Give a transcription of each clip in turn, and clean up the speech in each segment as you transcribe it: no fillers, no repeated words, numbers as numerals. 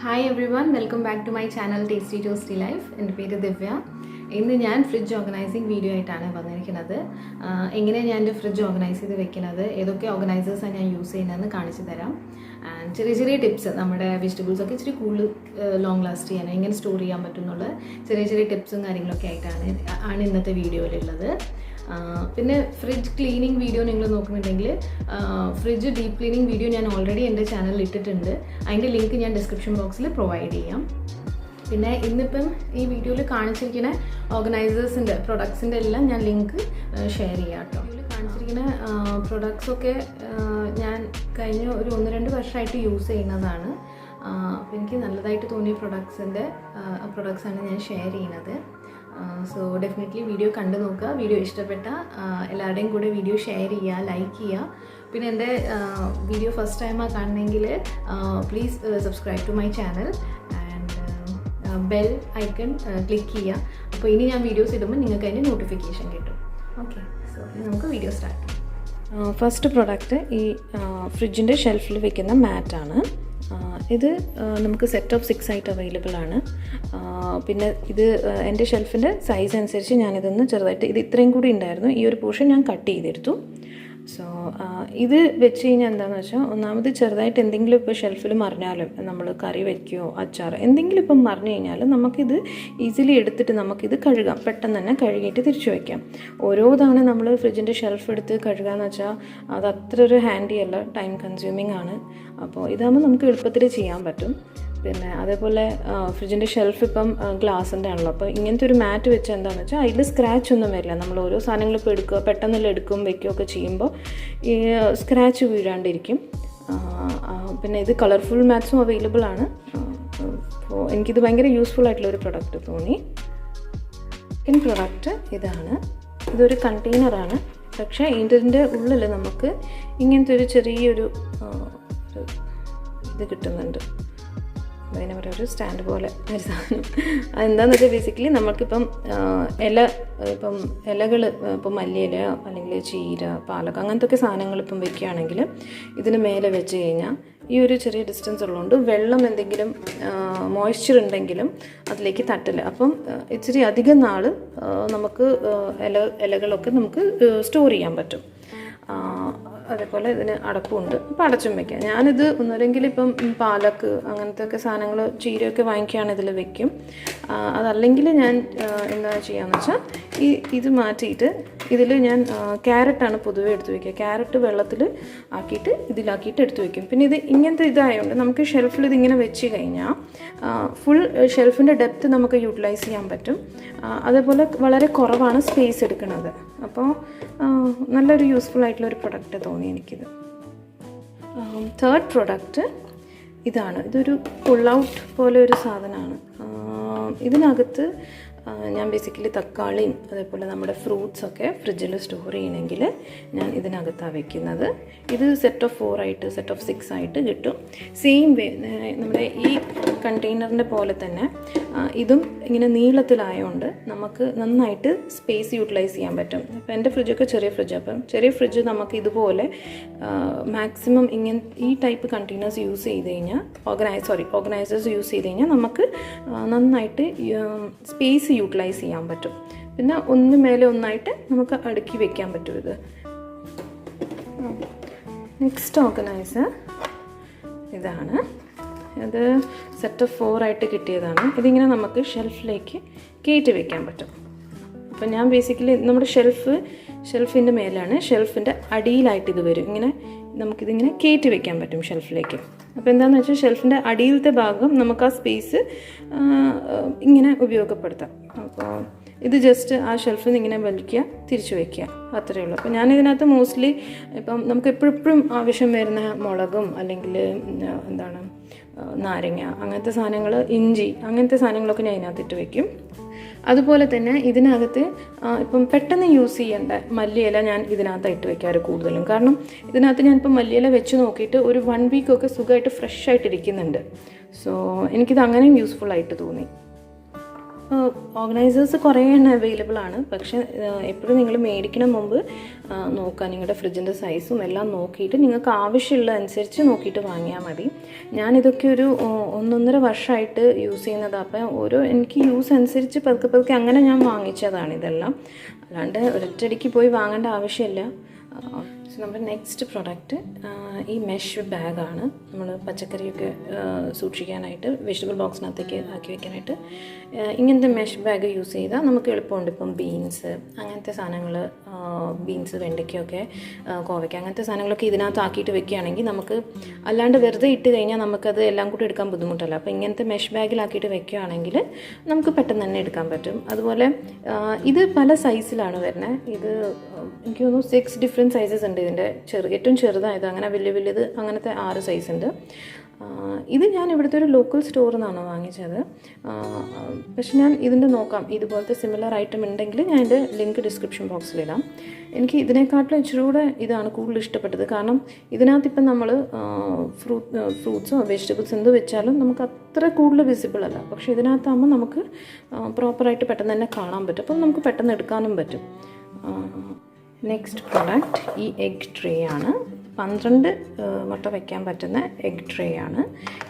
Hi everyone, welcome back to my channel Tasty Toasty Life. എൻ്റെ പേര് ദിവ്യ. ഇന്ന് ഞാൻ ഫ്രിഡ്ജ് ഓർഗനൈസിങ് വീഡിയോ ആയിട്ടാണ് വന്നിരിക്കുന്നത്. എങ്ങനെയാണ് ഞാൻ എൻ്റെ ഫ്രിഡ്ജ് ഓർഗനൈസ് ചെയ്ത് വെക്കുന്നത്, ഏതൊക്കെ ഓർഗനൈസേഴ്സാണ് ഞാൻ യൂസ് ചെയ്യുന്നതെന്ന് കാണിച്ചു തരാം. ആൻഡ് ചെറിയ ചെറിയ ടിപ്സ്, നമ്മുടെ വെജിറ്റബിൾസ് ഒക്കെ ഇച്ചിരി കൂടുതൽ ലോങ് ലാസ്റ്റ് ചെയ്യാൻ എങ്ങനെ സ്റ്റോർ ചെയ്യാൻ പറ്റുന്നുള്ള ചെറിയ ചെറിയ ടിപ്സും കാര്യങ്ങളൊക്കെ ആയിട്ടാണ് ഇന്നത്തെ വീഡിയോയിലുള്ളത്. പിന്നെ ഫ്രിഡ്ജ് ക്ലീനിങ് വീഡിയോ നിങ്ങൾ നോക്കുന്നുണ്ടെങ്കിൽ ഫ്രിഡ്ജ് ഡീപ്പ് ക്ലീനിങ് വീഡിയോ ഞാൻ ഓൾറെഡി എൻ്റെ ചാനലിൽ ഇട്ടിട്ടുണ്ട്. അതിൻ്റെ ലിങ്ക് ഞാൻ ഡിസ്ക്രിപ്ഷൻ ബോക്സിൽ പ്രൊവൈഡ് ചെയ്യാം. പിന്നെ ഇന്നിപ്പം ഈ വീഡിയോയിൽ കാണിച്ചിരിക്കുന്ന ഓർഗനൈസേഴ്സിൻ്റെ പ്രൊഡക്ട്സിൻ്റെ എല്ലാം ഞാൻ ലിങ്ക് ഷെയർ ചെയ്യാം കേട്ടോ. ഇതിൽ കാണിച്ചിരിക്കുന്ന പ്രൊഡക്ട്സൊക്കെ ഞാൻ കഴിഞ്ഞ ഒരു 1-2 വർഷമായിട്ട് യൂസ് ചെയ്യുന്നതാണ്. അപ്പോൾ എനിക്ക് നല്ലതായിട്ട് തോന്നിയ പ്രൊഡക്ട്സാണ് ഞാൻ ഷെയർ ചെയ്യുന്നത്. സോ ഡെഫിനറ്റ്ലി വീഡിയോ കണ്ടു നോക്കുക. വീഡിയോ ഇഷ്ടപ്പെട്ട എല്ലാവരുടെയും കൂടെ വീഡിയോ ഷെയർ ചെയ്യുക, ലൈക്ക് ചെയ്യുക. പിന്നെ എൻ്റെ വീഡിയോ ഫസ്റ്റ് ടൈമാണ് കാണണമെങ്കിൽ please subscribe to my channel and bell icon click ചെയ്യുക. അപ്പോൾ ഇനി ഞാൻ വീഡിയോസ് ഇടുമ്പോൾ നിങ്ങൾക്ക് അതിൻ്റെ നോട്ടിഫിക്കേഷൻ കിട്ടും. ഓക്കെ, സോ നമുക്ക് വീഡിയോ സ്റ്റാർട്ട് ചെയ്യാം. ഫസ്റ്റ് പ്രൊഡക്റ്റ് ഈ ഫ്രിഡ്ജിൻ്റെ ഷെൽഫിൽ വെക്കുന്ന മാറ്റാണ്. ഇത് നമുക്ക് സെറ്റ് ഓഫ് 6 ആയിട്ട് അവൈലബിൾ ആണ്. പിന്നെ ഇത് എൻ്റെ ഷെൽഫിൻ്റെ സൈസ് അനുസരിച്ച് ഞാനിതൊന്ന് ചെറുതായിട്ട് ഇത് ഇത്രയും കൂടി ഉണ്ടായിരുന്നു, ഈ ഒരു പോർഷൻ ഞാൻ കട്ട് ചെയ്തെടുത്തു. സോ ഇത് വെച്ച് കഴിഞ്ഞാൽ എന്താണെന്ന് വെച്ചാൽ, ഒന്നാമത് ചെറുതായിട്ട് എന്തെങ്കിലും ഇപ്പോൾ ഷെൽഫിൽ മറിഞ്ഞാലും, നമ്മൾ കറി വയ്ക്കുകയോ അച്ചാർ എന്തെങ്കിലും ഇപ്പം മറിഞ്ഞു കഴിഞ്ഞാൽ നമുക്കിത് ഈസിലി എടുത്തിട്ട് നമുക്കിത് കഴുകാം. പെട്ടെന്ന് തന്നെ കഴുകിയിട്ട് തിരിച്ചു വയ്ക്കാം. ഓരോ തവണ നമ്മൾ ഫ്രിഡ്ജിൻ്റെ ഷെൽഫ് എടുത്ത് കഴുകാമെന്ന് വെച്ചാൽ അത് അത്ര ഒരു ഹാൻഡി അല്ല, ടൈം കൺസ്യൂമിങ് ആണ്. അപ്പോൾ ഇതാകുമ്പോൾ നമുക്ക് എളുപ്പത്തിൽ ചെയ്യാൻ പറ്റും. പിന്നെ അതേപോലെ ഫ്രിഡ്ജിൻ്റെ ഷെൽഫ് ഇപ്പം ഗ്ലാസിൻ്റെ ആണല്ലോ, അപ്പോൾ ഇങ്ങനത്തെ ഒരു മാറ്റ് വെച്ച് എന്താണെന്ന് വെച്ചാൽ അതിൽ സ്ക്രാച്ച് ഒന്നും വരില്ല. നമ്മൾ ഓരോ സാധനങ്ങൾ ഇപ്പോൾ എടുക്കുക, പെട്ടെന്നെല്ലാം വയ്ക്കുകയൊക്കെ ചെയ്യുമ്പോൾ ഈ സ്ക്രാച്ച് വീഴാണ്ടിരിക്കും. പിന്നെ ഇത് കളർഫുൾ മാറ്റ്സും അവൈലബിൾ ആണ്. അപ്പോൾ എനിക്കിത് ഭയങ്കര യൂസ്ഫുൾ ആയിട്ടുള്ളൊരു പ്രൊഡക്റ്റ് തോന്നി. സെക്കൻഡ് പ്രൊഡക്റ്റ് ഇതാണ്. ഇതൊരു കണ്ടെയ്നറാണ്, പക്ഷേ ഇതിൻ്റെ ഉള്ളിൽ നമുക്ക് ഇങ്ങനത്തെ ഒരു ചെറിയൊരു ഇത് കിട്ടുന്നുണ്ട്. അതിനെ പറയുക ഒരു സ്റ്റാൻഡ് പോലെ ഒരു സാധനം. അതെന്താണെന്ന് വെച്ചാൽ ബേസിക്കലി നമുക്കിപ്പം ഇലകൾ ഇപ്പം മല്ലിയില അല്ലെങ്കിൽ ചീര, പാലക്ക അങ്ങനത്തെ സാധനങ്ങൾ ഇപ്പം വെക്കുകയാണെങ്കിൽ ഇതിന് മേലെ വെച്ച് കഴിഞ്ഞാൽ ഈ ഒരു ചെറിയ ഡിസ്റ്റൻസ് ഉള്ളതുകൊണ്ട് വെള്ളം എന്തെങ്കിലും മോയ്സ്ചർ ഉണ്ടെങ്കിലും അതിലേക്ക് തട്ടില്ല. അപ്പം ഇച്ചിരി അധികം നാൾ നമുക്ക് ഇലകളൊക്കെ നമുക്ക് സ്റ്റോർ ചെയ്യാൻ പറ്റും. അതേപോലെ ഇതിന് അടപ്പുണ്ട്, അപ്പോൾ അടച്ചും വയ്ക്കാം. ഞാനിത് ഒന്നുമില്ലെങ്കിൽ ഇപ്പം പാലക്ക് അങ്ങനത്തെ ഒക്കെ സാധനങ്ങൾ, ചീരയൊക്കെ വാങ്ങിക്കുകയാണ് ഇതിൽ വെക്കും. അതല്ലെങ്കിൽ ഞാൻ എന്താ ചെയ്യാന്ന് വെച്ചാൽ ഇത് മാറ്റിയിട്ട് ഇതിൽ ഞാൻ ക്യാരറ്റാണ് പൊതുവേ എടുത്ത് വയ്ക്കുക. ക്യാരറ്റ് വെള്ളത്തിൽ ആക്കിയിട്ട് ഇതിലാക്കിയിട്ട് എടുത്ത് വയ്ക്കും. പിന്നെ ഇത് ഇങ്ങനത്തെ ഇതായതുകൊണ്ട് നമുക്ക് ഷെൽഫിൽ ഇതിങ്ങനെ വെച്ച് കഴിഞ്ഞാൽ ഫുൾ ഷെൽഫിൻ്റെ ഡെപ്ത്ത് നമുക്ക് യൂട്ടിലൈസ് ചെയ്യാൻ പറ്റും. അതേപോലെ വളരെ കുറവാണ് സ്പേസ് എടുക്കുന്നത്. അപ്പോൾ നല്ലൊരു യൂസ്ഫുൾ ആയിട്ടുള്ളൊരു പ്രൊഡക്റ്റ് തോന്നി എനിക്കിത്. തേർഡ് പ്രൊഡക്റ്റ് ഇതാണ്. ഇതൊരു പുൾ ഔട്ട് പോലെ ഒരു സാധനമാണ്. ഇതിനകത്ത് ഞാൻ ബേസിക്കലി തക്കാളിയും അതേപോലെ നമ്മുടെ ഫ്രൂട്ട്സൊക്കെ ഫ്രിഡ്ജിൽ സ്റ്റോർ ചെയ്യണമെങ്കിൽ ഞാൻ ഇതിനകത്താണ് വെക്കുന്നത്. ഇത് സെറ്റ് ഓഫ് 4 ആയിട്ട് സെറ്റ് ഓഫ് 6 ആയിട്ട് കിട്ടും. സെയിം വേ നമ്മുടെ ഈ കണ്ടെയ്നറിൻ്റെ പോലെ തന്നെ ഇതും ഇങ്ങനെ നീളത്തിലായതുകൊണ്ട് നമുക്ക് നന്നായിട്ട് സ്പേസ് യൂട്ടിലൈസ് ചെയ്യാൻ പറ്റും. അപ്പോൾ എൻ്റെ ഫ്രിഡ്ജൊക്കെ ചെറിയ ഫ്രിഡ്ജ്, അപ്പം ചെറിയ ഫ്രിഡ്ജ് നമുക്ക് ഇതുപോലെ മാക്സിമം ഈ ടൈപ്പ് കണ്ടെയ്നേഴ്സ് യൂസ് ചെയ്ത് കഴിഞ്ഞാൽ ഓർഗനൈസേഴ്സ് യൂസ് ചെയ്ത് കഴിഞ്ഞാൽ നമുക്ക് നന്നായിട്ട് സ്പേസ് യൂട്ടിലൈസ് ചെയ്യാൻ പറ്റും. പിന്നെ ഒന്ന് മേലെ ഒന്നായിട്ട് നമുക്ക് അടുക്കി വെക്കാൻ പറ്റും ഇത്. നെക്സ്റ്റ് ഓർഗനൈസർ ഇതാണ്. ഇത് സെറ്റ് ഓഫ് 4 ആയിട്ട് കിട്ടിയതാണ്. ഇതിങ്ങനെ നമുക്ക് ഷെൽഫിലേക്ക് കയറ്റി വെക്കാൻ പറ്റും. അപ്പം ഞാൻ ബേസിക്കലി നമ്മുടെ ഷെൽഫിൻ്റെ മേലാണ്, ഷെൽഫിൻ്റെ അടിയിലായിട്ട് ഇത് വരും. ഇങ്ങനെ നമുക്കിതിങ്ങനെ കയറ്റി വെക്കാൻ പറ്റും ഷെൽഫിലേക്ക്. അപ്പോൾ എന്താണെന്ന് വെച്ചാൽ ഷെൽഫിൻ്റെ അടിയിലത്തെ ഭാഗം നമുക്ക് ആ സ്പേസ് ഇങ്ങനെ ഉപയോഗപ്പെടുത്താം. അപ്പോൾ ഇത് ജസ്റ്റ് ആ ഷെൽഫിൽ നിന്ന് ഇങ്ങനെ വലിക്കുക, തിരിച്ചു വയ്ക്കുക, അത്രയേ ഉള്ളൂ. അപ്പോൾ ഞാനിതിനകത്ത് മോസ്റ്റ്ലി ഇപ്പം നമുക്ക് എപ്പോഴും ആവശ്യം വരുന്ന മുളകും അല്ലെങ്കിൽ എന്താണ് നാരങ്ങ അങ്ങനത്തെ സാധനങ്ങൾ, ഇഞ്ചി അങ്ങനത്തെ സാധനങ്ങളൊക്കെ ഞാൻ ഇതിനകത്തിട്ട് വയ്ക്കും. അതുപോലെ തന്നെ ഇതിനകത്ത് ഇപ്പം പെട്ടെന്ന് യൂസ് ചെയ്യേണ്ട മല്ലിയില ഞാൻ ഇതിനകത്തായിട്ട് വയ്ക്കാറ് കൂടുതലും. കാരണം ഇതിനകത്ത് ഞാനിപ്പോൾ മല്ലിയില വെച്ച് നോക്കിയിട്ട് ഒരു 1 വീക്കൊക്കെ സുഖമായിട്ട് ഫ്രഷ് ആയിട്ടിരിക്കുന്നുണ്ട്. സോ എനിക്കിത് അങ്ങനെയും യൂസ്ഫുൾ ആയിട്ട് തോന്നി. ഓർഗനൈസേഴ്സ് കുറേ എണ്ണം അവൈലബിൾ ആണ്. പക്ഷേ എപ്പോഴും നിങ്ങൾ മേടിക്കണ മുമ്പ് നോക്കുക, നിങ്ങളുടെ ഫ്രിഡ്ജിൻ്റെ സൈസും എല്ലാം നോക്കിയിട്ട് നിങ്ങൾക്ക് ആവശ്യമുള്ള അനുസരിച്ച് നോക്കിയിട്ട് വാങ്ങിയാൽ മതി. ഞാനിതൊക്കെ ഒരു 1.5 വർഷമായിട്ട് യൂസ് ചെയ്യുന്നതാണ്. അപ്പം എനിക്ക് യൂസ് അനുസരിച്ച് പതുക്കെ അങ്ങനെ ഞാൻ വാങ്ങിച്ചതാണ് ഇതെല്ലാം. അല്ലാണ്ട് ഒരൊറ്റയടിക്ക് പോയി വാങ്ങേണ്ട ആവശ്യമില്ല. നമ്മുടെ നെക്സ്റ്റ് പ്രൊഡക്റ്റ് ഈ മെഷ് ബാഗാണ്. നമ്മൾ പച്ചക്കറിയൊക്കെ സൂക്ഷിക്കാനായിട്ട് വെജിറ്റബിൾ ബോക്സിനകത്തേക്ക് ആക്കി വെക്കാനായിട്ട് ഇങ്ങനത്തെ മെഷ് ബാഗ് യൂസ് ചെയ്താൽ നമുക്ക് എളുപ്പമുണ്ട്. ഇപ്പം ബീൻസ് അങ്ങനത്തെ സാധനങ്ങൾ, ബീൻസ്, വെണ്ടയ്ക്കൊക്കെ, കോവയ്ക്ക അങ്ങനത്തെ സാധനങ്ങളൊക്കെ ഇതിനകത്ത് ആക്കിയിട്ട് വെക്കുകയാണെങ്കിൽ നമുക്ക് അല്ലാണ്ട് വെറുതെ ഇട്ട് കഴിഞ്ഞാൽ നമുക്കത് എല്ലാം കൂടി എടുക്കാൻ ബുദ്ധിമുട്ടല്ല. അപ്പോൾ ഇങ്ങനത്തെ മെഷ് ബാഗിലാക്കിയിട്ട് വെക്കുകയാണെങ്കിൽ നമുക്ക് പെട്ടെന്ന് തന്നെ എടുക്കാൻ പറ്റും. അതുപോലെ ഇത് പല സൈസിലാണ് വരുന്നത്. ഇത് എനിക്ക് തോന്നുന്നു 6 ഡിഫറെൻറ്റ് സൈസസ് ഉണ്ട്. ഇതിൻ്റെ ഏറ്റവും ചെറുതായത്, അങ്ങനെ വലിയത് അങ്ങനത്തെ 6 സൈസ് ഉണ്ട്. ഇത് ഞാൻ ഇവിടുത്തെ ഒരു ലോക്കൽ സ്റ്റോറിൽ നിന്നാണ് വാങ്ങിച്ചത്. പക്ഷെ ഞാൻ ഇതിൻ്റെ നോക്കാം, ഇതുപോലത്തെ സിമിലർ ഐറ്റം ഉണ്ടെങ്കിൽ ഞാൻ ഇതിൻ്റെ ലിങ്ക് ഡിസ്ക്രിപ്ഷൻ ബോക്സിലിടാം. എനിക്ക് ഇതിനെക്കാട്ടിലും ഇച്ചിരി കൂടെ ഇതാണ് കൂടുതൽ ഇഷ്ടപ്പെട്ടത്. കാരണം ഇതിനകത്തിപ്പം നമ്മൾ ഫ്രൂട്ട്സോ വെജിറ്റബിൾസ് എന്ത് വെച്ചാലും നമുക്ക് അത്ര കൂടുതൽ വിസിബിൾ അല്ല. പക്ഷേ ഇതിനകത്താകുമ്പോൾ നമുക്ക് പ്രോപ്പറായിട്ട് പെട്ടെന്ന് തന്നെ കാണാൻ പറ്റും. അപ്പം നമുക്ക് പെട്ടെന്ന് എടുക്കാനും പറ്റും. നെക്സ്റ്റ് പ്രൊഡക്റ്റ് ഈ എഗ് ട്രേ ആണ്. 12 മുട്ട വയ്ക്കാൻ പറ്റുന്ന എഗ് ട്രേ ആണ്.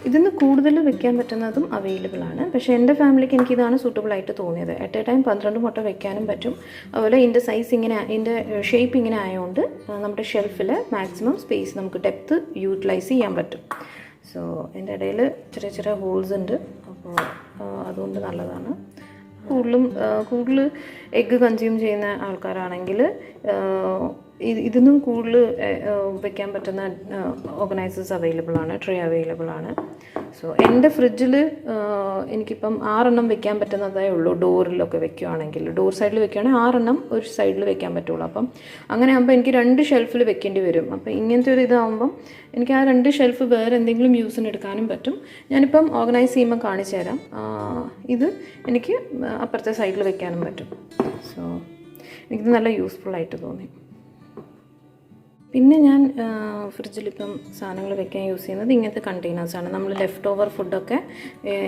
ഇതിന് കൂടുതൽ വെക്കാൻ പറ്റുന്നതും അവൈലബിൾ ആണ്. പക്ഷേ എൻ്റെ ഫാമിലിക്ക് എനിക്കിതാണ് സൂട്ടബിളായിട്ട് തോന്നിയത്. അറ്റ് എ ടൈം 12 മുട്ട വയ്ക്കാനും പറ്റും. അതുപോലെ ഇതിൻ്റെ സൈസ് ഇങ്ങനെ, ഇതിൻ്റെ ഷേപ്പ് ഇങ്ങനെ ആയതുകൊണ്ട് നമ്മുടെ ഷെൽഫിൽ മാക്സിമം സ്പേസ് നമുക്ക് ഡെപ്ത്ത് യൂട്ടിലൈസ് ചെയ്യാൻ പറ്റും. സോ എൻ്റെ ഇടയിൽ ചെറിയ ഹോൾസ് ഉണ്ട്. അപ്പോൾ അതുകൊണ്ട് നല്ലതാണ്. കൂടുതൽ എഗ്ഗ് കൺസ്യൂം ചെയ്യുന്ന ആൾക്കാരാണെങ്കിൽ ഇതിനും കൂടുതൽ വെക്കാൻ പറ്റുന്ന ഓർഗനൈസേഴ്സ് അവൈലബിൾ ആണ്, ട്രേ അവൈലബിൾ ആണ്. സോ എൻ്റെ ഫ്രിഡ്ജിൽ എനിക്കിപ്പം 6 എണ്ണം വെക്കാൻ പറ്റുന്നതേ ഉള്ളൂ. ഡോറിലൊക്കെ വെക്കുകയാണെങ്കിൽ, ഡോർ സൈഡിൽ വെക്കുകയാണെങ്കിൽ 6 എണ്ണം ഒരു സൈഡിൽ വെക്കാൻ പറ്റുള്ളൂ. അപ്പം അങ്ങനെ ആകുമ്പോൾ എനിക്ക് 2 ഷെൽഫിൽ വെക്കേണ്ടി വരും. അപ്പോൾ ഇങ്ങനത്തെ ഒരു ഇതാകുമ്പം എനിക്ക് ആ 2 ഷെൽഫ് വേറെ എന്തെങ്കിലും യൂസിന് എടുക്കാനും പറ്റും. ഞാനിപ്പം ഓർഗനൈസ് ചെയ്യുമ്പോൾ കാണിച്ചു തരാം. ഇത് എനിക്ക് അപ്പുറത്തെ സൈഡിൽ വെക്കാനും പറ്റും. സോ എനിക്കിത് നല്ല യൂസ്ഫുള്ളായിട്ട് തോന്നി. പിന്നെ ഞാൻ ഫ്രിഡ്ജിലിപ്പം സാധനങ്ങൾ വെക്കാൻ യൂസ് ചെയ്യുന്നത് ഇങ്ങനത്തെ കണ്ടെയ്നേഴ്സാണ്. നമ്മൾ ലെഫ്റ്റ് ഓവർ ഫുഡൊക്കെ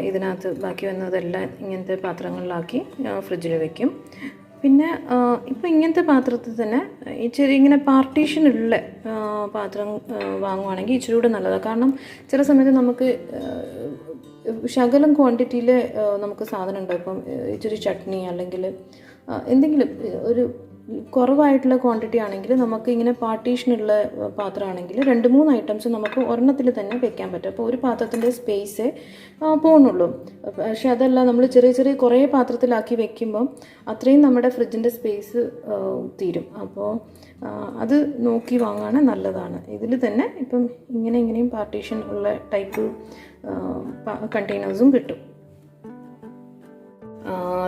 ഇതിനകത്ത് ബാക്കി വന്നതെല്ലാം ഇങ്ങനത്തെ പാത്രങ്ങളിലാക്കി ഫ്രിഡ്ജിൽ വെക്കും. പിന്നെ ഇപ്പോൾ ഇങ്ങനത്തെ പാത്രത്തിൽ തന്നെ ഇങ്ങനെ പാർട്ടീഷനുള്ള പാത്രം വാങ്ങുവാണെങ്കിൽ ഇച്ചിരി കൂടെ നല്ലതാണ്. കാരണം ചില സമയത്ത് നമുക്ക് ശകലം ക്വാണ്ടിറ്റിയിൽ നമുക്ക് സാധനം ഉണ്ടാവും. ഇപ്പം ഇച്ചിരി ചട്നി അല്ലെങ്കിൽ എന്തെങ്കിലും ഒരു കുറവായിട്ടുള്ള ക്വാണ്ടിറ്റി ആണെങ്കിൽ നമുക്ക് ഇങ്ങനെ പാർട്ടീഷനുള്ള പാത്രമാണെങ്കിൽ 2-3 ഐറ്റംസ് നമുക്ക് ഒരെണ്ണത്തിൽ തന്നെ വെക്കാൻ പറ്റും. അപ്പോൾ ഒരു പാത്രത്തിൻ്റെ സ്പേസേ പോകുന്നുള്ളൂ. പക്ഷെ അതല്ല, നമ്മൾ ചെറിയ കുറേ പാത്രത്തിലാക്കി വെക്കുമ്പം അത്രയും നമ്മുടെ ഫ്രിഡ്ജിൻ്റെ സ്പേസ് തീരും. അപ്പോൾ അത് നോക്കി വാങ്ങാൻ നല്ലതാണ്. ഇതിൽ തന്നെ ഇപ്പം ഇങ്ങനെയും പാർട്ടീഷൻ ഉള്ള ടൈപ്പ് കണ്ടെയ്നേഴ്സും കിട്ടും.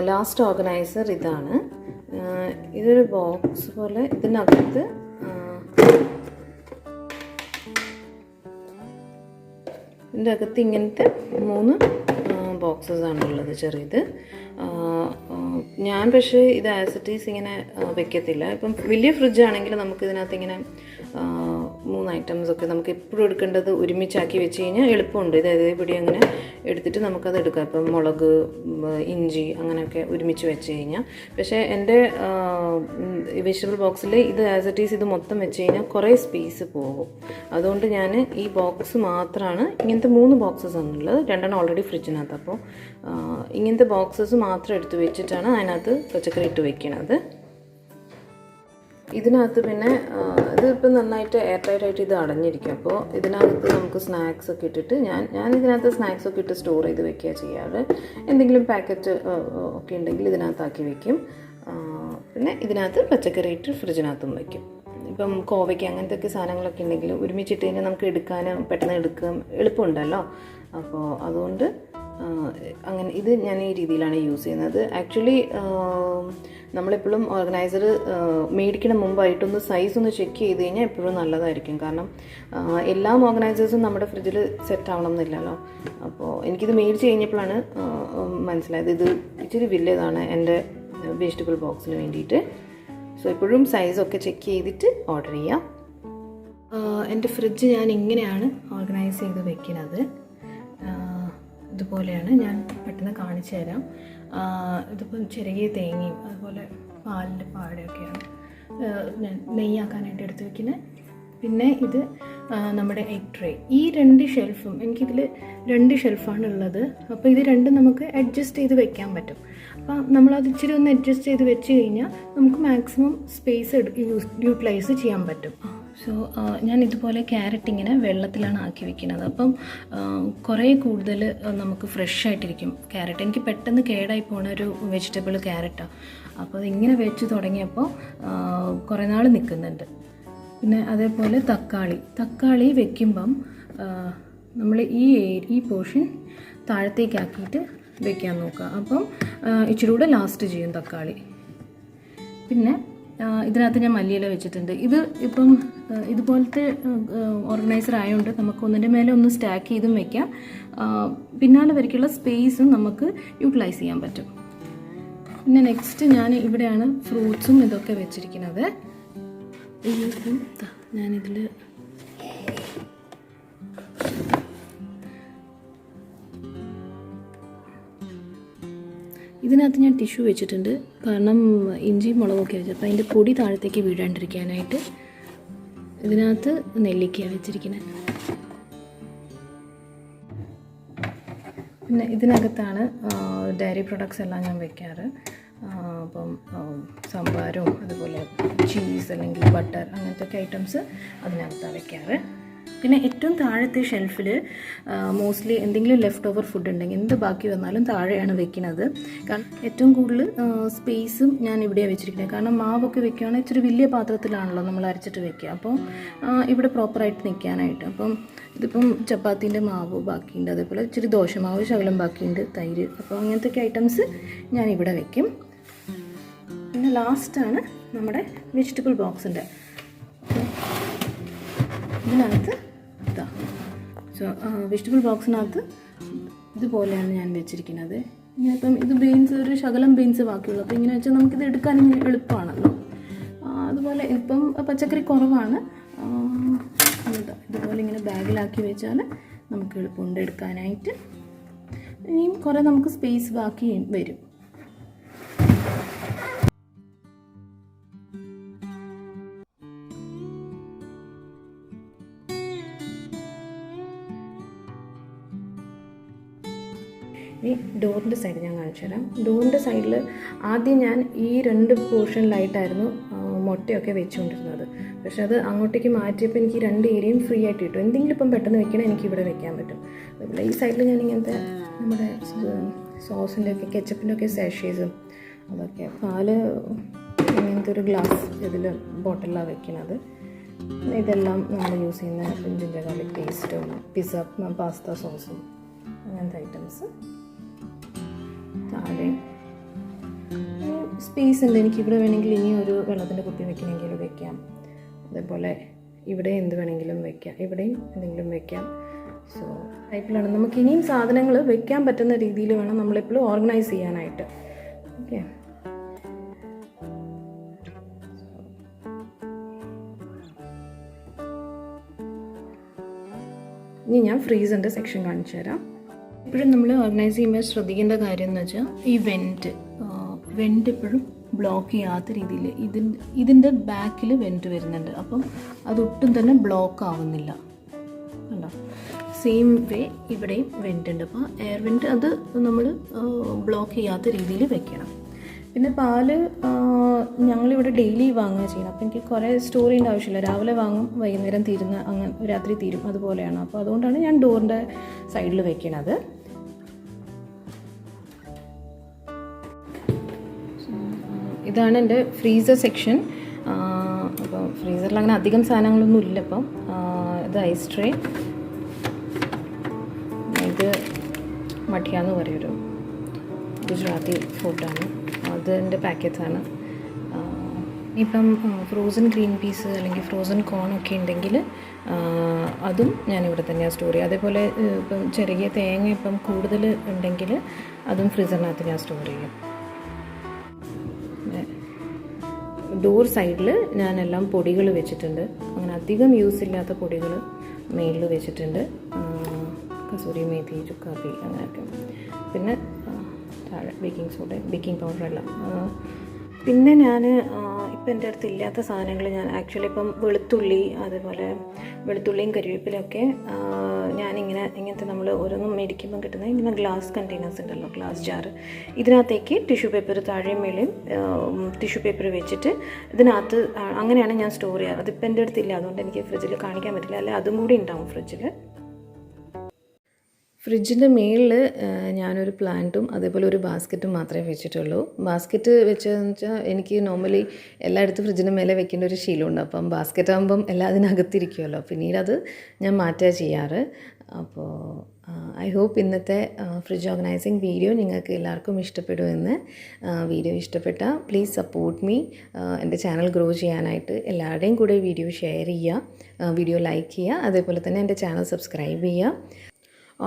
ലാസ്റ്റ് ഓർഗനൈസർ ഇതാണ്. ഇതൊരു ബോക്സ് പോലെ, ഇതിനകത്ത് ഇതിൻ്റെ അകത്ത് ഇങ്ങനത്തെ 3 ബോക്സസ് ആണുള്ളത്, ചെറിയത്. ഞാൻ പക്ഷേ ഇത് ആസ് ഇറ്റ് ഈസ് ഇങ്ങനെ വെക്കത്തില്ല. ഇപ്പം വലിയ ഫ്രിഡ്ജാണെങ്കിൽ നമുക്ക് ഇതിനകത്ത് ഇങ്ങനെ 3 ഐറ്റംസൊക്കെ നമുക്ക് എപ്പോഴും എടുക്കേണ്ടത് ഒരുമിച്ചാക്കി വെച്ച് കഴിഞ്ഞാൽ എളുപ്പമുണ്ട്. ഇതേപടി അങ്ങനെ എടുത്തിട്ട് നമുക്കത് എടുക്കാം. ഇപ്പം മുളക്, ഇഞ്ചി അങ്ങനെയൊക്കെ ഒരുമിച്ച് വെച്ച് കഴിഞ്ഞാൽ. പക്ഷേ എൻ്റെ വെജിറ്റബിൾ ബോക്സിൽ ഇത് ആസ് ഇറ്റ് ഈസ് ഇത് മൊത്തം വെച്ച് കഴിഞ്ഞാൽ കുറേ സ്പേസ് പോകും. അതുകൊണ്ട് ഞാൻ ഈ ബോക്സ് മാത്രമാണ്, ഇങ്ങനത്തെ 3 ബോക്സസ് ആണുള്ളത്. 2 ഓൾറെഡി ഫ്രിഡ്ജിനകത്ത്. അപ്പോൾ ഇങ്ങനത്തെ ബോക്സസ് മാത്രം എടുത്ത് വെച്ചിട്ടാണ് അതിനകത്ത് പച്ചക്കറി ഇട്ട് വെക്കുന്നത്. ഇതിനകത്ത് പിന്നെ ഇതിപ്പോൾ നന്നായിട്ട് എയർ ടൈറ്റായിട്ട് ഇത് അടഞ്ഞിരിക്കും. അപ്പോൾ ഇതിനകത്ത് നമുക്ക് സ്നാക്സ് ഒക്കെ ഇട്ടിട്ട് ഞാൻ ഇതിനകത്ത് സ്നാക്സ് ഒക്കെ ഇട്ട് സ്റ്റോർ ചെയ്ത് വെക്കുക ചെയ്യാറ്. എന്തെങ്കിലും പാക്കറ്റ് ഒക്കെ ഉണ്ടെങ്കിൽ ഇതിനകത്താക്കി വെക്കും. പിന്നെ ഇതിനകത്ത് പച്ചക്കറി ഇട്ട് ഫ്രിഡ്ജിനകത്തും വയ്ക്കും. ഇപ്പം കോവയ്ക്ക് അങ്ങനത്തെ ഒക്കെ സാധനങ്ങളൊക്കെ ഉണ്ടെങ്കിൽ ഒരുമിച്ചിട്ട് കഴിഞ്ഞാൽ നമുക്ക് എടുക്കാനും പെട്ടെന്ന് എടുക്കാൻ എളുപ്പമുണ്ടല്ലോ. അപ്പോൾ അതുകൊണ്ട് അങ്ങനെ ഇത് ഞാൻ ഈ രീതിയിലാണ് യൂസ് ചെയ്യുന്നത്. ആക്ച്വലി നമ്മളെപ്പോഴും ഓർഗനൈസർ മേടിക്കുന്ന മുമ്പായിട്ടൊന്ന് സൈസ് ഒന്ന് ചെക്ക് ചെയ്ത് കഴിഞ്ഞാൽ എപ്പോഴും നല്ലതായിരിക്കും. കാരണം എല്ലാ ഓർഗനൈസേഴ്സും നമ്മുടെ ഫ്രിഡ്ജിൽ സെറ്റ് ആവണം എന്നില്ലല്ലോ. അപ്പോൾ എനിക്കിത് മേടിച്ച് കഴിഞ്ഞപ്പോഴാണ് മനസ്സിലായത് ഇത് ഇച്ചിരി വലിയതാണ് എൻ്റെ വെജിറ്റബിൾ ബോക്സിന് വേണ്ടിയിട്ട്. സോ എപ്പോഴും സൈസൊക്കെ ചെക്ക് ചെയ്തിട്ട് ഓർഡർ ചെയ്യാം. എൻ്റെ ഫ്രിഡ്ജ് ഞാൻ ഇങ്ങനെയാണ് ഓർഗനൈസ് ചെയ്ത് വെക്കുന്നത്. ഇതുപോലെയാണ്. ഞാൻ പെട്ടെന്ന് കാണിച്ചു തരാം. ഇതിപ്പം ചെറിയ തേങ്ങയും അതുപോലെ പാലിൻ്റെ പാടയൊക്കെയാണ് ഞാൻ നെയ്യാക്കാനായിട്ട് എടുത്ത് വയ്ക്കുന്നത്. പിന്നെ ഇത് നമ്മുടെ എഗ് ട്രേ. ഈ 2 ഷെൽഫും എനിക്കിതിൽ 2 ഷെൽഫാണ് ഉള്ളത്. അപ്പോൾ ഇത് രണ്ടും നമുക്ക് അഡ്ജസ്റ്റ് ചെയ്ത് വെക്കാൻ പറ്റും. അപ്പോൾ നമ്മളത് ഇച്ചിരി ഒന്ന് അഡ്ജസ്റ്റ് ചെയ്ത് വെച്ച് കഴിഞ്ഞാൽ നമുക്ക് മാക്സിമം സ്പേസ് യൂട്ടിലൈസ് ചെയ്യാൻ പറ്റും. സോ ഞാൻ ഇതുപോലെ ക്യാരറ്റ് ഇങ്ങനെ വെള്ളത്തിലാണ് ആക്കി വെക്കുന്നത്. അപ്പം കുറേ കൂടുതൽ നമുക്ക് ഫ്രഷ് ആയിട്ടിരിക്കും ക്യാരറ്റ്. എനിക്ക് പെട്ടെന്ന് കേടായി പോണ ഒരു വെജിറ്റബിൾ ക്യാരറ്റാണ്. അപ്പോൾ അതിങ്ങനെ വെച്ച് തുടങ്ങിയപ്പോൾ കുറേ നാൾ നിൽക്കുന്നുണ്ട്. പിന്നെ അതേപോലെ തക്കാളി വെക്കുമ്പം നമ്മൾ ഈ പോർഷൻ താഴത്തേക്കാക്കിയിട്ട് വെക്കാൻ നോക്കുക. അപ്പം ഇച്ചിരി കൂടെ ലാസ്റ്റ് ചെയ്യും തക്കാളി. പിന്നെ ഇതിനകത്ത് ഞാൻ മല്ലിയില വെച്ചിട്ടുണ്ട്. ഇത് ഇപ്പം ഇതുപോലത്തെ ഓർഗനൈസർ ആയതുകൊണ്ട് നമുക്ക് ഒന്നിൻ്റെ മേലെ ഒന്ന് സ്റ്റാക്ക് ചെയ്തും വെക്കാം. പിന്നാലെ വരയ്ക്കുള്ള സ്പേസും നമുക്ക് യൂട്ടിലൈസ് ചെയ്യാൻ പറ്റും. പിന്നെ നെക്സ്റ്റ് ഞാൻ ഇവിടെയാണ് ഫ്രൂട്ട്സും ഇതൊക്കെ വെച്ചിരിക്കുന്നത്. ഞാനിതിൽ ഇതിനകത്ത് ഞാൻ ടിഷ്യൂ വെച്ചിട്ടുണ്ട്. കാരണം ഇഞ്ചി മുളകൊക്കെ വെച്ചത് അപ്പോൾ അതിൻ്റെ പൊടി താഴത്തേക്ക് വീഴാണ്ടിരിക്കാനായിട്ട്. ഇതിനകത്ത് നെല്ലിക്കയാണ് വെച്ചിരിക്കുന്നത്. പിന്നെ ഇതിനകത്താണ് ഡയറി പ്രൊഡക്ട്സ് എല്ലാം ഞാൻ വെക്കാറ്. അപ്പം സംഭാരവും അതുപോലെ ചീസ് അല്ലെങ്കിൽ ബട്ടർ അങ്ങനത്തെ ഒക്കെ ഐറ്റംസ് അതിനകത്താണ് വെക്കാറ്. പിന്നെ ഏറ്റവും താഴത്തെ ഷെൽഫിൽ മോസ്റ്റ്ലി എന്തെങ്കിലും ലെഫ്റ്റ് ഓവർ ഫുഡ് ഉണ്ടെങ്കിൽ എന്ത് ബാക്കി വന്നാലും താഴെയാണ് വെക്കുന്നത്. കാരണം ഏറ്റവും കൂടുതൽ സ്പേസും ഞാൻ ഇവിടെയാണ് വെച്ചിരിക്കുന്നത്. കാരണം മാവൊക്കെ വെക്കുകയാണെങ്കിൽ ഇച്ചിരി വലിയ പാത്രത്തിലാണല്ലോ നമ്മൾ അരച്ചിട്ട് വെക്കുക. അപ്പോൾ ഇവിടെ പ്രോപ്പറായിട്ട് നിൽക്കാനായിട്ട്. അപ്പം ഇതിപ്പം ചപ്പാത്തീൻ്റെ മാവ് ബാക്കിയുണ്ട്, അതേപോലെ ഇച്ചിരി ദോശമാവ് ശകലം ബാക്കിയുണ്ട്, തൈര്. അപ്പോൾ അങ്ങനത്തെ ഒക്കെ ഐറ്റംസ് ഞാൻ ഇവിടെ വെക്കും. പിന്നെ ലാസ്റ്റാണ് നമ്മുടെ വെജിറ്റബിൾ ബോക്സിൻ്റെ. ഇതിനകത്ത് വെജിറ്റബിൾ ബോക്സിനകത്ത് ഇതുപോലെയാണ് ഞാൻ വെച്ചിരിക്കുന്നത്. ഇപ്പം ഇത് ബീൻസ് ഒരു ശകലം ബീൻസ് ബാക്കിയുള്ളൂ. അപ്പോൾ ഇങ്ങനെ വെച്ചാൽ നമുക്കിത് എടുക്കാൻ എളുപ്പമാണല്ലോ. അതുപോലെ ഇപ്പം പച്ചക്കറി കുറവാണ്. ഇതുപോലെ ഇങ്ങനെ ബാഗിലാക്കി വെച്ചാൽ നമുക്ക് എളുപ്പമുണ്ട് എടുക്കാനായിട്ട്. ഇനിയും കുറേ നമുക്ക് സ്പേസ് ബാക്കി വരും. ഈ ഡോറിൻ്റെ സൈഡ് ഞാൻ കാണിച്ചു തരാം. ഡോറിൻ്റെ സൈഡിൽ ആദ്യം ഞാൻ ഈ 2 പോർഷനിലായിട്ടായിരുന്നു മുട്ടയൊക്കെ വെച്ചുകൊണ്ടിരുന്നത്. പക്ഷെ അത് അങ്ങോട്ടേക്ക് മാറ്റിയപ്പോൾ എനിക്ക് 2 ഏരിയയും ഫ്രീ ആയിട്ട് കിട്ടും. എന്തെങ്കിലും ഇപ്പം പെട്ടെന്ന് വെക്കണം എനിക്ക് ഇവിടെ വെക്കാൻ പറ്റും. അതുപോലെ ഈ സൈഡിൽ ഞാൻ ഇങ്ങനത്തെ നമ്മുടെ സോസിൻ്റെ ഒക്കെ കെച്ചപ്പിൻ്റെ ഒക്കെ സാഷേസും അതൊക്കെ പാല് ഇങ്ങനത്തെ ഒരു ഗ്ലാസ് ഇതിൽ ബോട്ടിലാണ് വെക്കുന്നത്. ഇതെല്ലാം നമ്മൾ യൂസ് ചെയ്യുന്ന ജിഞ്ചർ ഗാർലിക് പേസ്റ്റും പാസ്ത സോസും അങ്ങനത്തെ ഐറ്റംസ്. താഴെ സ്പേസ് ഉണ്ട്. എനിക്കിവിടെ വേണമെങ്കിൽ ഇനി ഒരു വെള്ളത്തിൻ്റെ കുപ്പി വെക്കണമെങ്കിൽ വെക്കാം. അതേപോലെ ഇവിടെ എന്ത് വേണമെങ്കിലും വെക്കാം, ഇവിടെയും എന്തെങ്കിലും വെക്കാം. സോ ടൈപ്പിലാണ് നമുക്ക് ഇനിയും സാധനങ്ങൾ വെക്കാൻ പറ്റുന്ന രീതിയിൽ വേണം നമ്മളെപ്പോഴും ഓർഗനൈസ് ചെയ്യാനായിട്ട്. ഓക്കെ, ഇനി ഞാൻ ഫ്രീസറിൻ്റെ സെക്ഷൻ കാണിച്ചു തരാം. ഇപ്പോഴും നമ്മൾ ഓർഗനൈസ് ചെയ്യുമ്പോൾ ശ്രദ്ധിക്കേണ്ട കാര്യം എന്ന് വെച്ചാൽ ഈ വെൻറ്റ് എപ്പോഴും ബ്ലോക്ക് ചെയ്യാത്ത രീതിയിൽ ഇതിൻ്റെ ബാക്കിൽ വെൻറ്റ് വരുന്നുണ്ട്. അപ്പം അതൊട്ടും തന്നെ ബ്ലോക്ക് ആവുന്നില്ല. കണ്ടോ, സെയിം വേ ഇവിടെയും വെൻറ്റ് ഉണ്ട്. അപ്പോൾ എയർ വെൻറ്റ് അത് നമ്മൾ ബ്ലോക്ക് ചെയ്യാത്ത രീതിയിൽ വെക്കണം. പിന്നെ പാല് ഞങ്ങളിവിടെ ഡെയിലി വാങ്ങുക ചെയ്യണം. അപ്പോൾ എനിക്ക് കുറേ സ്റ്റോർ ചെയ്യേണ്ട ആവശ്യമില്ല. രാവിലെ വാങ്ങും, വൈകുന്നേരം തീരുന്ന അങ്ങനെ രാത്രി തീരും, അതുപോലെയാണ്. അപ്പോൾ അതുകൊണ്ടാണ് ഞാൻ ഡോറിൻ്റെ സൈഡിൽ വെക്കണത്. ഇതാണ് എൻ്റെ ഫ്രീസർ സെക്ഷൻ. അപ്പോൾ ഫ്രീസറിൽ അങ്ങനെ അധികം സാധനങ്ങളൊന്നും ഇല്ല. അപ്പം ഇത് ഐസ് ട്രേ, ഇത് മഠിയാന്ന് പറയൊരു ഗുജറാത്തി ഫുഡാണ്, അതിൻ്റെ പാക്കറ്റ്സാണ്. ഇപ്പം ഫ്രോസൺ ഗ്രീൻ പീസ് അല്ലെങ്കിൽ ഫ്രോസൺ കോണൊക്കെ ഉണ്ടെങ്കിൽ അതും ഞാനിവിടെ തന്നെയാണ് സ്റ്റോർ ചെയ്യുക. അതേപോലെ ഇപ്പം ചെറിയ തേങ്ങ ഇപ്പം കൂടുതൽ ഉണ്ടെങ്കിൽ അതും ഫ്രീസറിനകത്ത് ഞാൻ സ്റ്റോർ ചെയ്യും. ഡോർ സൈഡിൽ ഞാനെല്ലാം പൊടികൾ വെച്ചിട്ടുണ്ട്. അങ്ങനെ അധികം യൂസ് ഇല്ലാത്ത പൊടികൾ മേളിൽ വെച്ചിട്ടുണ്ട്. കസൂരി മേത്തി, ചുക്കാപ്പി അങ്ങനെയൊക്കെ. പിന്നെ താഴെ ബേക്കിംഗ് പൗഡറെല്ലാം. പിന്നെ ഞാൻ ഇപ്പം എൻ്റെ അടുത്ത് ഇല്ലാത്ത സാധനങ്ങൾ ഞാൻ ആക്ച്വലി ഇപ്പം വെളുത്തുള്ളിയും കരിവേപ്പിലൊക്കെ ഇങ്ങനത്തെ നമ്മൾ ഓരോന്നും മേടിക്കുമ്പം കിട്ടുന്ന ഇങ്ങനെ ഗ്ലാസ് കണ്ടെയ്നേഴ്സ് ഉണ്ടല്ലോ, ഗ്ലാസ് ജാറ്, ഇതിനകത്തേക്ക് ടിഷ്യൂ പേപ്പർ താഴെയും മേലെയും ടിഷ്യൂ പേപ്പർ വെച്ചിട്ട് ഇതിനകത്ത് അങ്ങനെയാണ് ഞാൻ സ്റ്റോർ ചെയ്യാറ്. അതിപ്പോൾ എൻ്റെ അടുത്തില്ല, അതുകൊണ്ട് എനിക്ക് ഫ്രിഡ്ജിൽ കാണിക്കാൻ പറ്റില്ല, അല്ലെ അതും കൂടി ഉണ്ടാവും ഫ്രിഡ്ജിൽ. ഫ്രിഡ്ജിൻ്റെ മുകളിൽ ഞാനൊരു പ്ലാന്റും അതേപോലെ ഒരു ബാസ്ക്കറ്റും മാത്രമേ വെച്ചിട്ടുള്ളൂ. ബാസ്ക്കറ്റ് വെച്ചതെന്ന് വെച്ചാൽ എനിക്ക് നോർമലി എല്ലായിടത്തും ഫ്രിഡ്ജിൻ്റെ മേലെ വെക്കേണ്ട ഒരു ശീലമുണ്ട്. അപ്പം ബാസ്ക്കറ്റ് ആകുമ്പം എല്ലാം അതിനകത്തിരിക്കുമല്ലോ, പിന്നീട് അത് ഞാൻ മാറ്റുക ചെയ്യാറ്. അപ്പോൾ ഐ ഹോപ്പ് ഇന്നത്തെ ഫ്രിഡ്ജ് ഓർഗനൈസിങ് വീഡിയോ നിങ്ങൾക്ക് എല്ലാവർക്കും ഇഷ്ടപ്പെടുമെന്ന്. വീഡിയോ ഇഷ്ടപ്പെട്ടാൽ പ്ലീസ് സപ്പോർട്ട് മീ. എൻ്റെ ചാനൽ ഗ്രോ ചെയ്യാനായിട്ട് എല്ലാവരുടെയും കൂടെ വീഡിയോ ഷെയർ ചെയ്യുക, വീഡിയോ ലൈക്ക് ചെയ്യുക, അതേപോലെ തന്നെ എൻ്റെ ചാനൽ സബ്സ്ക്രൈബ് ചെയ്യുക.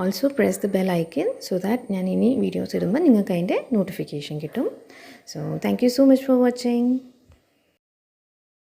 Also press the bell icon so that ഞാൻ ഇനി വീഡിയോസ് ഇടുമ്പോൾ നിങ്ങൾക്ക് അതിൻ്റെ നോട്ടിഫിക്കേഷൻ കിട്ടും. So thank you so much for watching.